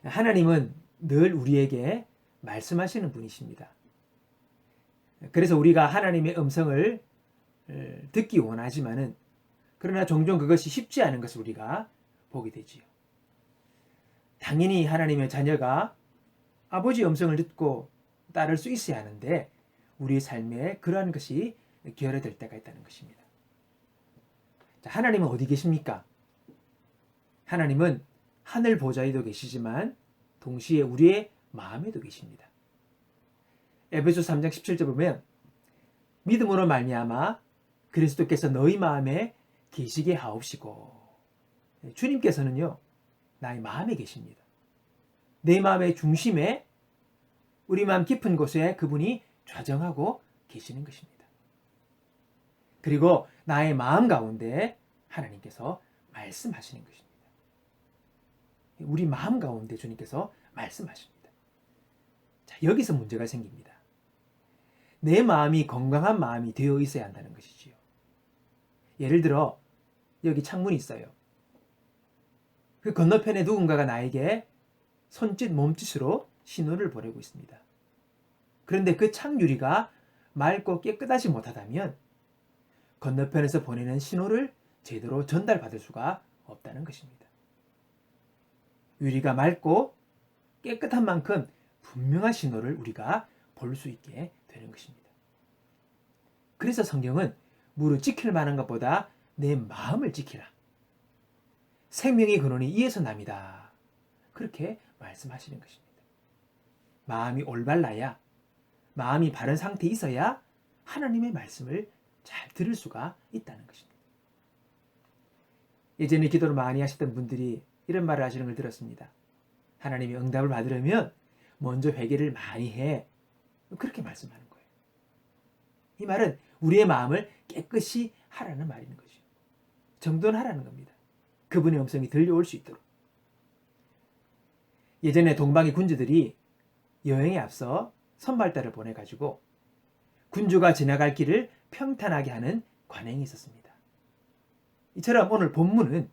하나님은 늘 우리에게 말씀하시는 분이십니다. 그래서 우리가 하나님의 음성을 듣기 원하지만은 그러나 종종 그것이 쉽지 않은 것을 우리가 보게 되지요. 당연히 하나님의 자녀가 아버지의 음성을 듣고 따를 수 있어야 하는데 우리의 삶에 그러한 것이 결여될 때가 있다는 것입니다. 자, 하나님은 어디 계십니까? 하나님은 하늘 보좌에도 계시지만 동시에 우리의 마음에도 계십니다. 에베소 3장 17절 보면 믿음으로 말미암아 그리스도께서 너희 마음에 계시게 하옵시고, 주님께서는요 나의 마음에 계십니다. 내 마음의 중심에, 우리 마음 깊은 곳에 그분이 좌정하고 계시는 것입니다. 그리고 나의 마음 가운데 하나님께서 말씀하시는 것입니다. 우리 마음 가운데 주님께서 말씀하십니다. 자, 여기서 문제가 생깁니다. 내 마음이 건강한 마음이 되어 있어야 한다는 것이지요. 예를 들어 여기 창문이 있어요. 그 건너편에 누군가가 나에게 손짓 몸짓으로 신호를 보내고 있습니다. 그런데 그 창유리가 맑고 깨끗하지 못하다면 건너편에서 보내는 신호를 제대로 전달받을 수가 없다는 것입니다. 유리가 맑고 깨끗한 만큼 분명한 신호를 우리가 볼 수 있게 되는 것입니다. 그래서 성경은 무릇 지킬 만한 것보다 내 마음을 지키라. 생명의 근원이 이에서 납니다. 그렇게 말씀하시는 것입니다. 마음이 올바라야, 마음이 바른 상태에 있어야 하나님의 말씀을 잘 들을 수가 있다는 것입니다. 예전에 기도를 많이 하셨던 분들이 이런 말을 하시는 걸 들었습니다. 하나님의 응답을 받으려면 먼저 회개를 많이 해. 그렇게 말씀하는 거예요. 이 말은 우리의 마음을 깨끗이 하라는 말인 거죠. 정돈하라는 겁니다. 그분의 음성이 들려올 수 있도록. 예전에 동방의 군주들이 여행에 앞서 선발대를 보내가지고 군주가 지나갈 길을 평탄하게 하는 관행이 있었습니다. 이처럼 오늘 본문은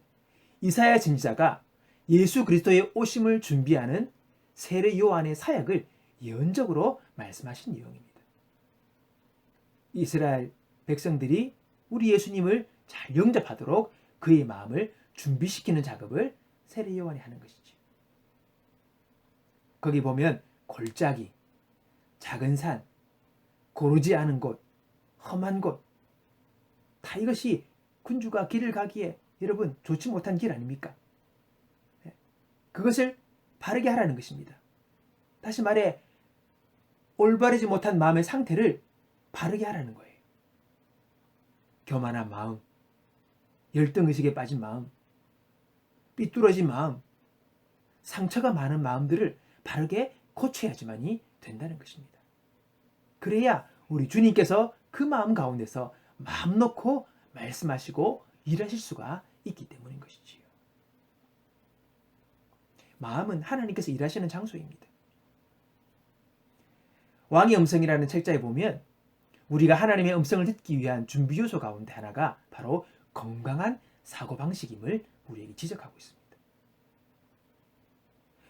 이사야 선지자가 예수 그리스도의 오심을 준비하는 세례 요한의 사역을 예언적으로 말씀하신 내용입니다. 이스라엘 백성들이 우리 예수님을 잘 영접하도록 그의 마음을 준비시키는 작업을 세례 요한이 하는 것이죠. 거기 보면 골짜기, 작은 산, 고르지 않은 곳, 험한 곳, 다 이것이 군주가 길을 가기에 여러분 좋지 못한 길 아닙니까? 그것을 바르게 하라는 것입니다. 다시 말해 올바르지 못한 마음의 상태를 바르게 하라는 거예요. 교만한 마음, 열등의식에 빠진 마음, 삐뚤어진 마음, 상처가 많은 마음들을 바르게 고쳐야지만이 된다는 것입니다. 그래야 우리 주님께서 그 마음 가운데서 마음 놓고 말씀하시고 일하실 수가 있기 때문인 것이지요. 마음은 하나님께서 일하시는 장소입니다. 왕의 음성이라는 책자에 보면 우리가 하나님의 음성을 듣기 위한 준비 요소 가운데 하나가 바로 건강한 사고방식임을 우리에게 지적하고 있습니다.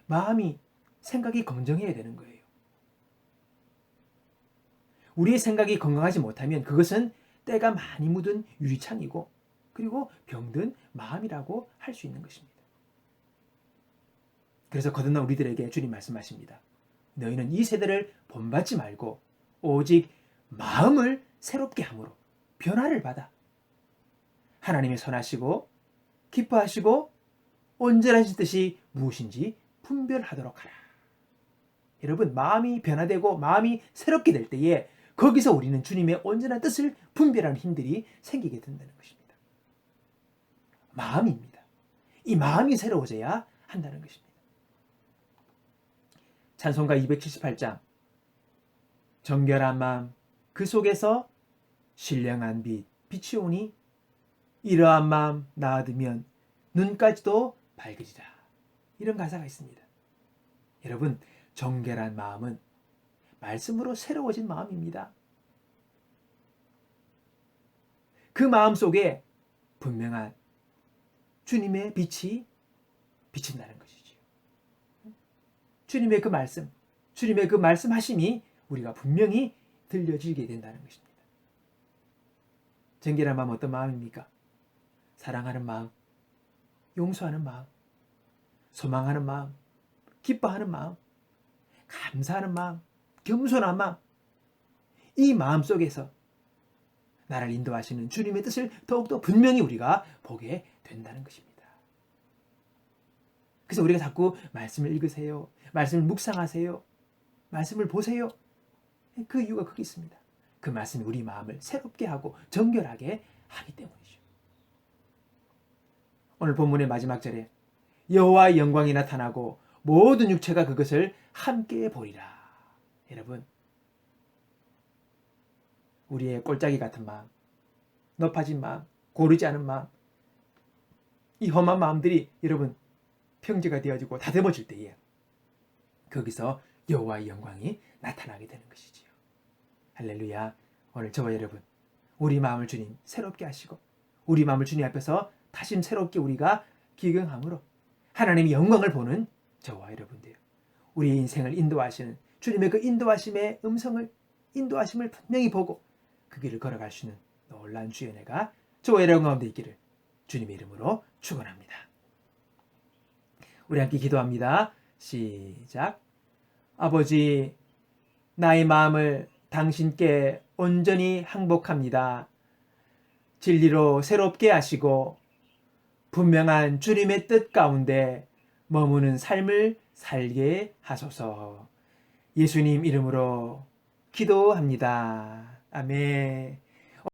마음이, 생각이 건정해야 되는 거예요. 우리의 생각이 건강하지 못하면 그것은 때가 많이 묻은 유리창이고 그리고 병든 마음이라고 할 수 있는 것입니다. 그래서 거듭난 우리들에게 주님 말씀하십니다. 너희는 이 세대를 본받지 말고 오직 마음을 새롭게 함으로 변화를 받아 하나님의 선하시고 기뻐하시고 온전하신 뜻이 무엇인지 분별하도록 하라. 여러분, 마음이 변화되고 마음이 새롭게 될 때에 거기서 우리는 주님의 온전한 뜻을 분별하는 힘들이 생기게 된다는 것입니다. 마음입니다. 이 마음이 새로워져야 한다는 것입니다. 찬송가 278장, 정결한 마음 그 속에서 신령한 빛이 오니 이러한 마음 낳아두면 눈까지도 밝으리라. 이런 가사가 있습니다. 여러분, 정결한 마음은 말씀으로 새로워진 마음입니다. 그 마음 속에 분명한 주님의 빛이 비친다는 것이지요. 주님의 그 말씀, 주님의 그 말씀하심이 우리가 분명히 들려지게 된다는 것입니다. 정결한 마음 어떤 마음입니까? 사랑하는 마음, 용서하는 마음, 소망하는 마음, 기뻐하는 마음, 감사하는 마음, 겸손한 마음, 이 마음 속에서 나를 인도하시는 주님의 뜻을 더욱더 분명히 우리가 보게 된다는 것입니다. 그래서 우리가 자꾸 말씀을 읽으세요, 말씀을 묵상하세요, 말씀을 보세요. 그 이유가 거기 있습니다. 그 말씀이 우리 마음을 새롭게 하고 정결하게 하기 때문이죠. 오늘 본문의 마지막 절에 여호와의 영광이 나타나고 모든 육체가 그것을 함께 보리라. 여러분, 우리의 꼴짜기 같은 마음, 높아진 마음, 고르지 않은 마음, 이 험한 마음들이 여러분 평지가 되어지고 다듬어질 때에 거기서 여호와의 영광이 나타나게 되는 것이지요. 할렐루야. 오늘 저와 여러분, 우리 마음을 주님 새롭게 하시고 우리 마음을 주님 앞에서 다시 새롭게 우리가 기경함으로 하나님의 영광을 보는 저와 여러분들, 우리 인생을 인도하시는 주님의 그 인도하심의 음성을, 인도하심을 분명히 보고 그 길을 걸어갈 수 있는 놀라운 주의 은혜가 저와 여러분 가운데 있기를 주님의 이름으로 축원합니다. 우리 함께 기도합니다. 시작. 아버지, 나의 마음을 당신께 온전히 항복합니다. 진리로 새롭게 하시고 분명한 주님의 뜻 가운데 머무는 삶을 살게 하소서. 예수님 이름으로 기도합니다. 아멘.